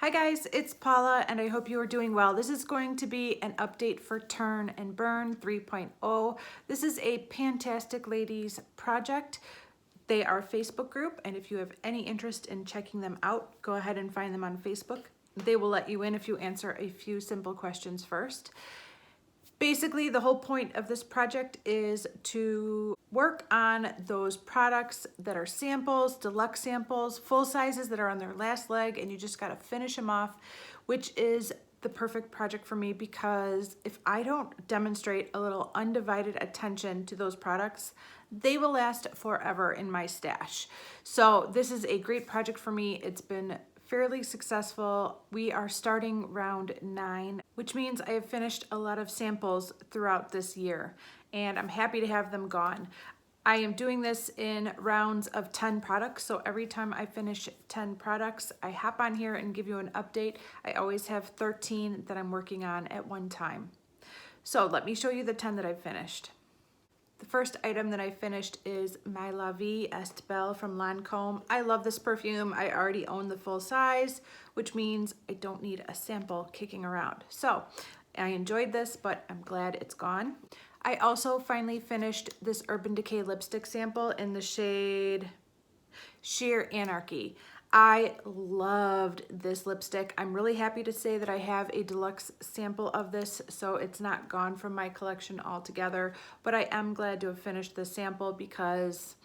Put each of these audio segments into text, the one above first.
Hi guys, it's Paula and I hope you are doing well. This is going to be an update for Turn and Burn 3.0. This is a Fantastic Ladies project. They are a Facebook group, and if you have any interest in checking them out, go ahead and find them on Facebook. They will let you in if you answer a few simple questions first. Basically, the whole point of this project is to work on those products that are samples, deluxe samples, full sizes that are on their last leg, and you just gotta finish them off, which is the perfect project for me because if I don't demonstrate a little undivided attention to those products, they will last forever in my stash. So this is a great project for me. It's been fairly successful. We are starting round 9, which means I have finished a lot of samples throughout this year, and I'm happy to have them gone. I am doing this in rounds of 10 products, so every time I finish 10 products, I hop on here and give you an update. I always have 13 that I'm working on at one time. So let me show you the 10 that I've finished. The first item that I finished is My La Vie Est Belle from Lancome. I love this perfume. I already own the full size, which means I don't need a sample kicking around. So I enjoyed this, but I'm glad it's gone. I also finally finished this Urban Decay lipstick sample in the shade Sheer Anarchy. I loved this lipstick. I'm really happy to say that I have a deluxe sample of this, so it's not gone from my collection altogether, but I am glad to have finished this sample because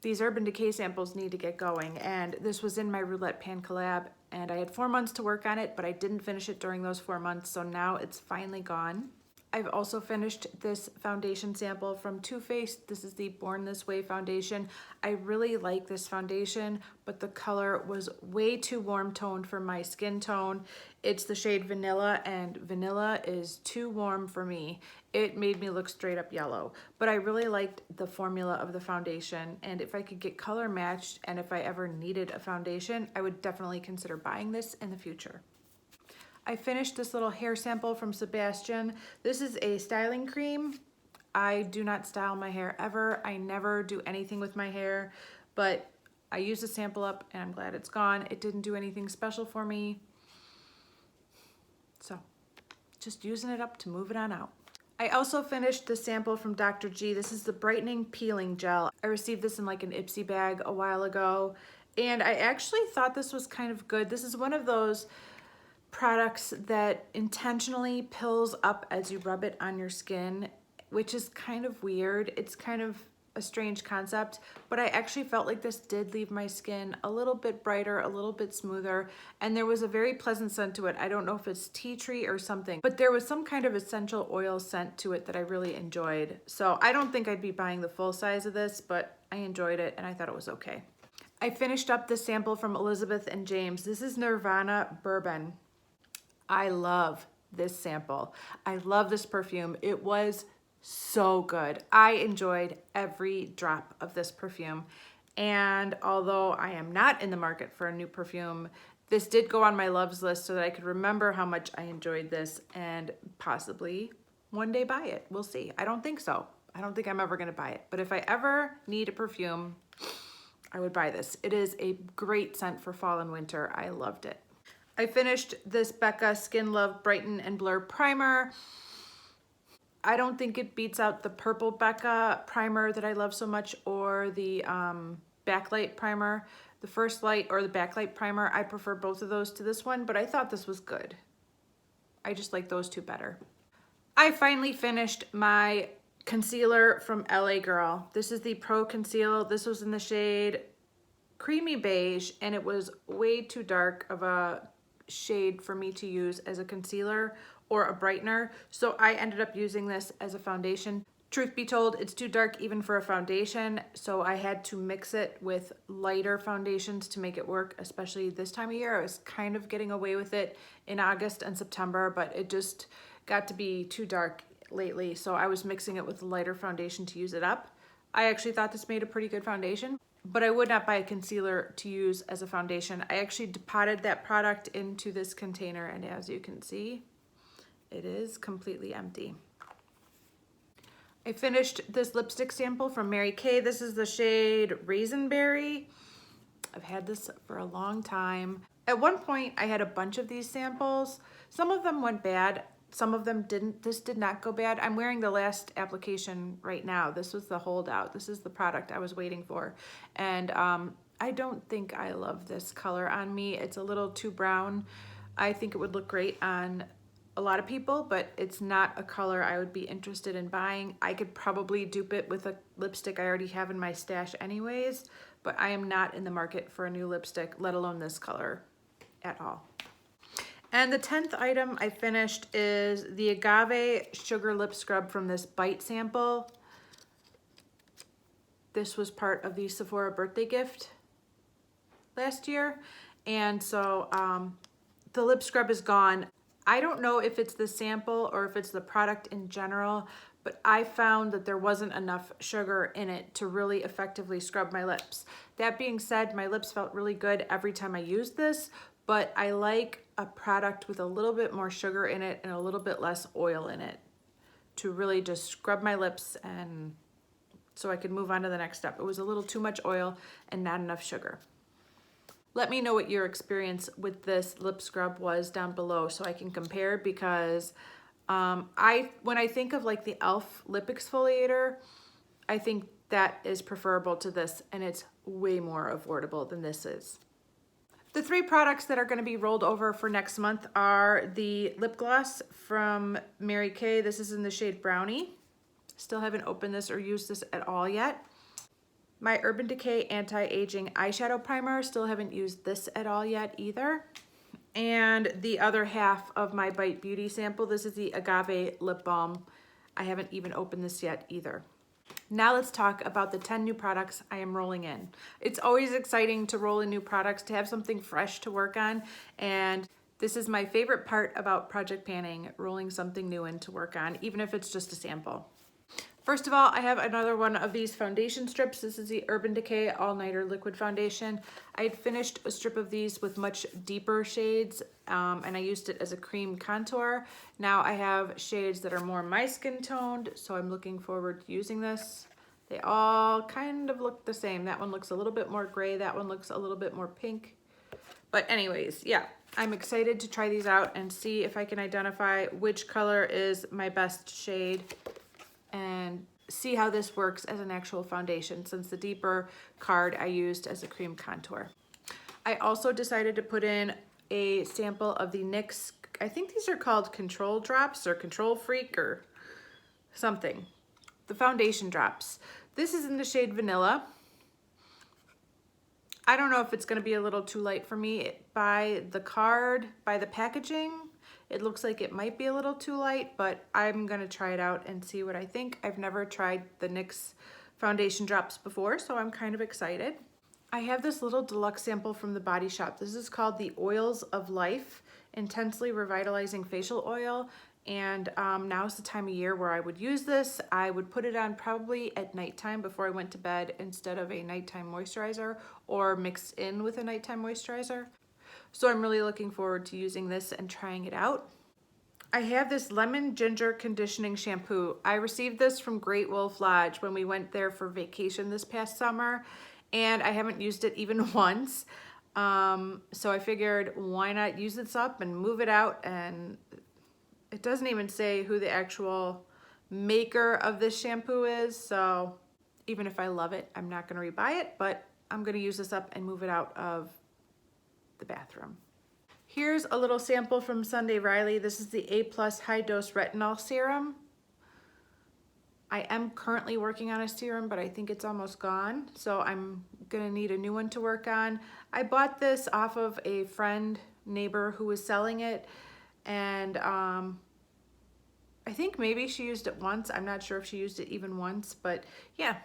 these Urban Decay samples need to get going, and this was in my Roulette Pan collab, and I had 4 months to work on it, but I didn't finish it during those 4 months, so now it's finally gone. I've also finished this foundation sample from Too Faced. This is the Born This Way foundation. I really like this foundation, but the color was way too warm toned for my skin tone. It's the shade Vanilla, and vanilla is too warm for me. It made me look straight up yellow, but I really liked the formula of the foundation, and if I could get color matched and if I ever needed a foundation, I would definitely consider buying this in the future. I finished this little hair sample from Sebastian. This is a styling cream. I do not style my hair ever. I never do anything with my hair, but I used a sample up and I'm glad it's gone. It didn't do anything special for me. So just using it up to move it on out. I also finished the sample from Dr. G. This is the Brightening Peeling Gel. I received this in like an Ipsy bag a while ago, and I actually thought this was kind of good. This is one of those products that intentionally pills up as you rub it on your skin, which is kind of weird. It's kind of a strange concept, but I actually felt like this did leave my skin a little bit brighter, a little bit smoother, and there was a very pleasant scent to it. I don't know if it's tea tree or something, but there was some kind of essential oil scent to it that I really enjoyed. So I don't think I'd be buying the full size of this, but I enjoyed it and I thought it was okay. I finished up this sample from Elizabeth and James. This is Nirvana Bourbon. I love this sample. I love this perfume. It was so good. I enjoyed every drop of this perfume. And although I am not in the market for a new perfume, this did go on my loves list so that I could remember how much I enjoyed this and possibly one day buy it. We'll see. I don't think so. I don't think I'm ever gonna buy it. But if I ever need a perfume, I would buy this. It is a great scent for fall and winter. I loved it. I finished this Becca Skin Love Brighten and Blur Primer. I don't think it beats out the Purple Becca primer that I love so much, or the Backlight primer. The First Light or the Backlight primer, I prefer both of those to this one, but I thought this was good. I just like those two better. I finally finished my concealer from LA Girl. This is the Pro Conceal. This was in the shade Creamy Beige, and it was way too dark of a shade for me to use as a concealer or a brightener, so I ended up using this as a foundation. Truth be told, it's too dark even for a foundation, so I had to mix it with lighter foundations to make it work, especially this time of year. I was kind of getting away with it in August and September, but it just got to be too dark lately, so I was mixing it with a lighter foundation to use it up. I actually thought this made a pretty good foundation, but I would not buy a concealer to use as a foundation. I actually potted that product into this container, and as you can see, it is completely empty. I finished this lipstick sample from Mary Kay. This is the shade Raisinberry. I've had this for a long time. At one point, I had a bunch of these samples. Some of them went bad, some of them didn't. This did not go bad. I'm wearing the last application right now. This was the holdout. This is the product I was waiting for. And I don't think I love this color on me. It's a little too brown. I think it would look great on a lot of people, but it's not a color I would be interested in buying. I could probably dupe it with a lipstick I already have in my stash anyways, but I am not in the market for a new lipstick, let alone this color at all. And the 10th item I finished is the Agave Sugar Lip Scrub from this Bite sample. This was part of the Sephora birthday gift last year. And so the lip scrub is gone. I don't know if it's the sample or if it's the product in general, but I found that there wasn't enough sugar in it to really effectively scrub my lips. That being said, my lips felt really good every time I used this, but I like a product with a little bit more sugar in it and a little bit less oil in it to really just scrub my lips and so I could move on to the next step. It was a little too much oil and not enough sugar. Let me know what your experience with this lip scrub was down below so I can compare, because when I think of like the e.l.f. lip exfoliator, I think that is preferable to this, and it's way more affordable than this is. The 3 products that are going to be rolled over for next month are the lip gloss from Mary Kay. This is in the shade Brownie. Still haven't opened this or used this at all yet. My Urban Decay Anti-Aging Eyeshadow Primer. Still haven't used this at all yet either. And the other half of my Bite Beauty sample. This is the Agave Lip Balm. I haven't even opened this yet either. Now let's talk about the 10 new products I am rolling in. It's always exciting to roll in new products, to have something fresh to work on, and this is my favorite part about project panning, rolling something new in to work on, even if it's just a sample. First of all, I have another one of these foundation strips. This is the Urban Decay All Nighter Liquid Foundation. I had finished a strip of these with much deeper shades, and I used it as a cream contour. Now I have shades that are more my skin toned, so I'm looking forward to using this. They all kind of look the same. That one looks a little bit more gray. That one looks a little bit more pink. But anyways, yeah, I'm excited to try these out and see if I can identify which color is my best shade and see how this works as an actual foundation, since the deeper card I used as a cream contour. I also decided to put in a sample of the NYX, I think these are called Control Drops or Control Freak or something. The foundation drops. This is in the shade Vanilla. I don't know if it's gonna be a little too light for me. By the card, by the packaging, it looks like it might be a little too light, but I'm gonna try it out and see what I think. I've never tried the NYX foundation drops before, so I'm kind of excited. I have this little deluxe sample from the Body Shop. This is called the Oils of Life Intensely Revitalizing Facial Oil. And now's the time of year where I would use this. I would put it on probably at nighttime before I went to bed instead of a nighttime moisturizer, or mixed in with a nighttime moisturizer. So I'm really looking forward to using this and trying it out. I have this Lemon Ginger Conditioning Shampoo. I received this from Great Wolf Lodge when we went there for vacation this past summer, and I haven't used it even once. So I figured, why not use this up and move it out? And it doesn't even say who the actual maker of this shampoo is, so even if I love it, I'm not gonna rebuy it, but I'm gonna use this up and move it out of the bathroom. Here's a little sample from Sunday Riley. This is the A+ High Dose Retinol Serum. I am currently working on a serum, but I think it's almost gone, so I'm gonna need a new one to work on. I bought this off of a friend, neighbor who was selling it, and I think maybe she used it once. I'm not sure if she used it even once, but yeah,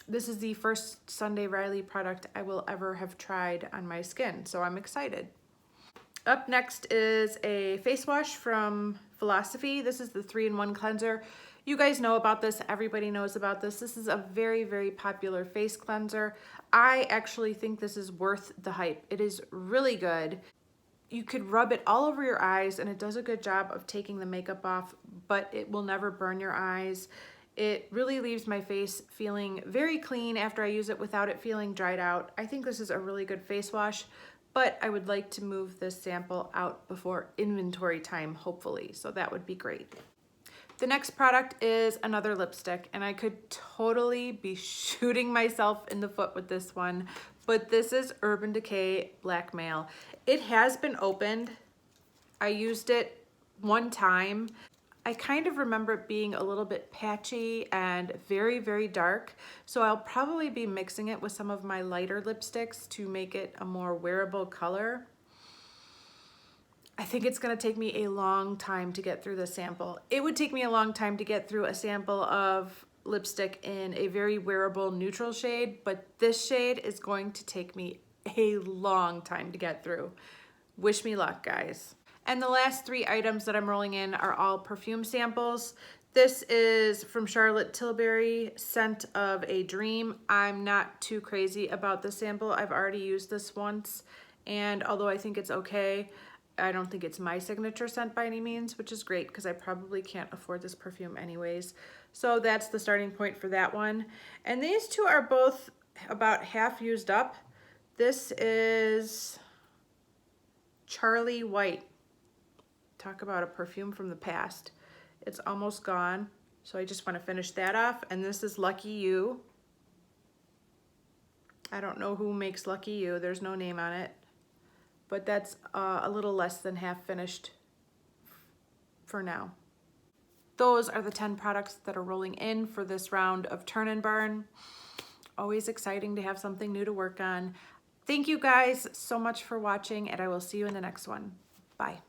this is the first Sunday Riley product I will ever have tried on my skin, so I'm excited. Up next is a face wash from Philosophy. This is the 3-in-1 cleanser. You guys know about this. Everybody knows about this. This is a very, very popular face cleanser. I actually think this is worth the hype. It is really good. You could rub it all over your eyes and it does a good job of taking the makeup off, but it will never burn your eyes. It really leaves my face feeling very clean after I use it without it feeling dried out. I think this is a really good face wash, but I would like to move this sample out before inventory time, hopefully, so that would be great. The next product is another lipstick, and I could totally be shooting myself in the foot with this one, but this is Urban Decay Blackmail. It has been opened. I used it one time. I kind of remember it being a little bit patchy and very, very dark, so I'll probably be mixing it with some of my lighter lipsticks to make it a more wearable color. I think it's gonna take me a long time to get through the sample. It would take me a long time to get through a sample of lipstick in a very wearable neutral shade, but this shade is going to take me a long time to get through. Wish me luck, guys. And the last 3 items that I'm rolling in are all perfume samples. This is from Charlotte Tilbury, Scent of a Dream. I'm not too crazy about this sample. I've already used this once, and although I think it's okay, I don't think it's my signature scent by any means, which is great because I probably can't afford this perfume anyways. So that's the starting point for that one. And these two are both about half used up. This is Charlie White. Talk about a perfume from the past. It's almost gone, so I just want to finish that off. And this is Lucky You. I don't know who makes Lucky You. There's no name on it. But that's a little less than half finished for now. Those are the 10 products that are rolling in for this round of Turn and Burn. Always exciting to have something new to work on. Thank you guys so much for watching, and I will see you in the next one. Bye.